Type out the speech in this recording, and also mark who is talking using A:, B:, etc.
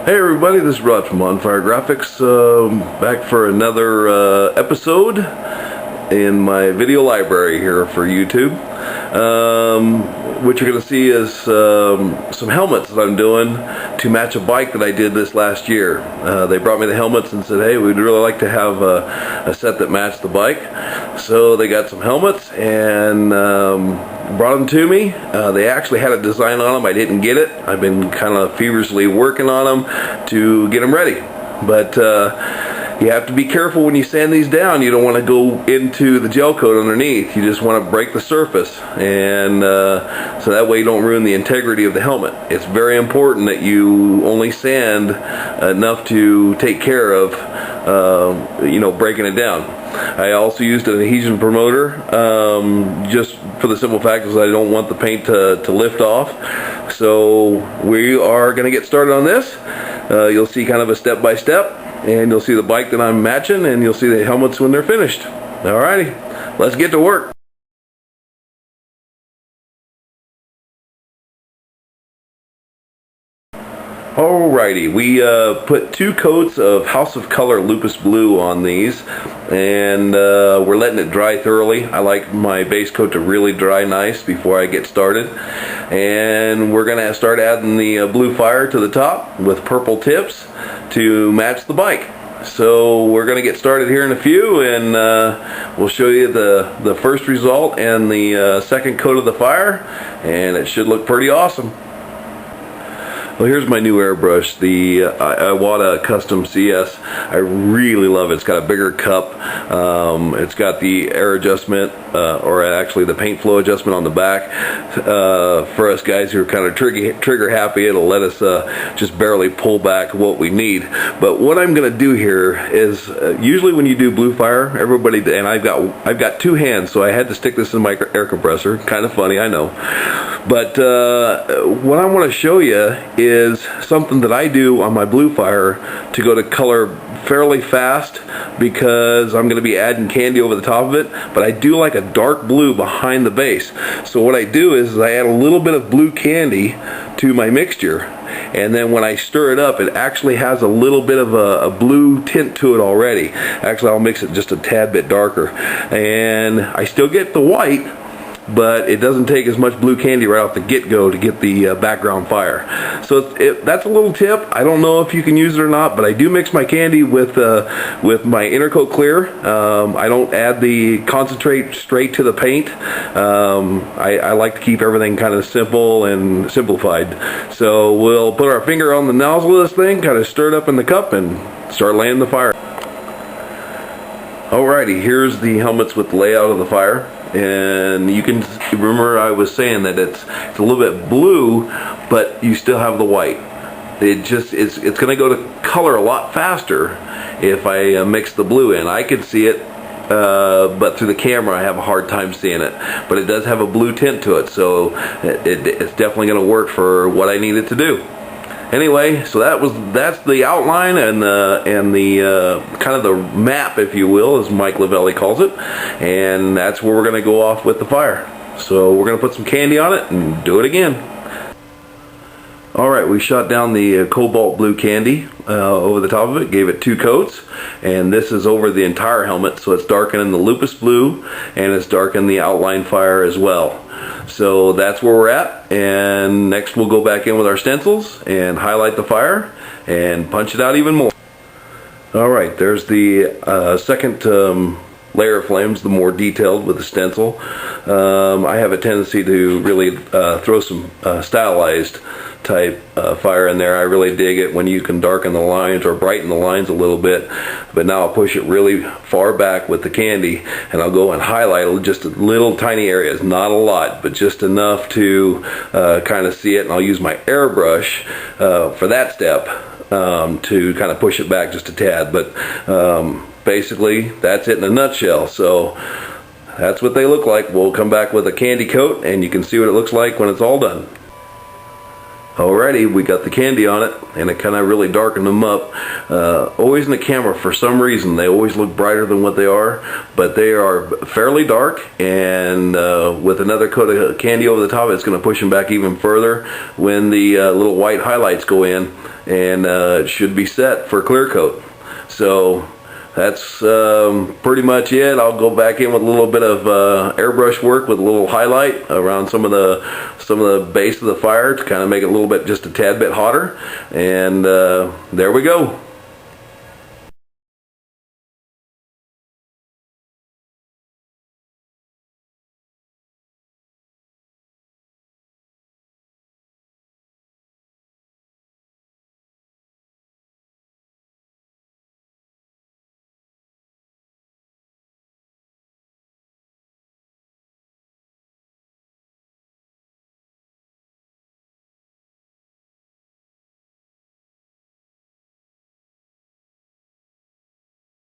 A: Hey everybody, this is Rod from On Fire Graphics, back for another episode in my video library here for YouTube. What you're going to see is some helmets that I'm doing to match a bike that I did this last year. They brought me the helmets and said, hey, we'd really like to have a set that matched the bike. So they got some helmets and brought them to me. They actually had a design on them. I didn't get it. I've been kind of feverishly working on them to get them ready. But you have to be careful when you sand these down. You don't want to go into the gel coat underneath. You just want to break the surface, and so that way you don't ruin the integrity of the helmet. It's very important that you only sand enough to take care of breaking it down. I also used an adhesion promoter just for the simple fact is I don't want the paint to lift off. So we are going to get started on this. You'll see kind of a step-by-step. And you'll see the bike that I'm matching, and you'll see the helmets when they're finished. Alrighty, let's get to work. Alrighty, we put 2 coats of House of Color Lupus Blue on these, and we're letting it dry thoroughly. I like my base coat to really dry nice before I get started. And we're going to start adding the blue fire to the top with purple tips to match the bike. So we're going to get started here in a few, and we'll show you the first result and the second coat of the fire, and it should look pretty awesome. Well, here's my new airbrush, the Iwata Custom CS. I really love it. It's got a bigger cup. It's got the air adjustment, or actually the paint flow adjustment on the back. For us guys who are kind of trigger happy, it'll let us just barely pull back what we need. But what I'm going to do here is, usually when you do blue fire, everybody, and I've got 2 hands, so I had to stick this in my air compressor. Kind of funny, I know. But what I want to show you is something that I do on my blue fire to go to color fairly fast, because I'm going to be adding candy over the top of it, but I do like a dark blue behind the base. So what I do is I add a little bit of blue candy to my mixture, and then when I stir it up, it actually has a little bit of a blue tint to it already. Actually, I'll mix it just a tad bit darker, and I still get the white, but it doesn't take as much blue candy right off the get-go to get the background fire. So that's a little tip. I don't know if you can use it or not, but I do mix my candy with my Intercoat Clear. I don't add the concentrate straight to the paint. I like to keep everything kind of simple and simplified. So we'll put our finger on the nozzle of this thing, kind of stir it up in the cup, and start laying the fire. Alrighty, here's the helmets with the layout of the fire. And you can remember I was saying that it's a little bit blue, but you still have the white. It's going to go to color a lot faster if I mix the blue in. I can see it, but through the camera I have a hard time seeing it. But it does have a blue tint to it, so it's definitely going to work for what I need it to do. Anyway, so that's the outline and the kind of the map, if you will, as Mike Lavelli calls it, and that's where we're going to go off with the fire. So we're going to put some candy on it and do it again. Alright, we shot down the cobalt blue candy over the top of it, gave it 2 coats, and this is over the entire helmet, so it's darkening the Lupus Blue, and it's darkening the outline fire as well. So that's where we're at, and next we'll go back in with our stencils and highlight the fire and punch it out even more. Alright, there's the second layer of flames, the more detailed with the stencil. I have a tendency to really throw some stylized type fire in there. I really dig it when you can darken the lines or brighten the lines a little bit, but now I'll push it really far back with the candy, and I'll go and highlight just little tiny areas, not a lot, but just enough to kind of see it, and I'll use my airbrush for that step to kind of push it back just a tad. But basically that's it in a nutshell. So that's what they look like. We'll come back with a candy coat, and you can see what it looks like when it's all done. Alrighty, we got the candy on it, and it kind of really darkened them up. Always in the camera, for some reason, they always look brighter than what they are, but they are fairly dark, and with another coat of candy over the top, it's going to push them back even further when the little white highlights go in, and it should be set for clear coat. So that's pretty much it. I'll go back in with a little bit of airbrush work with a little highlight around some of the base of the fire to kind of make it a little bit, just a tad bit hotter. And there we go.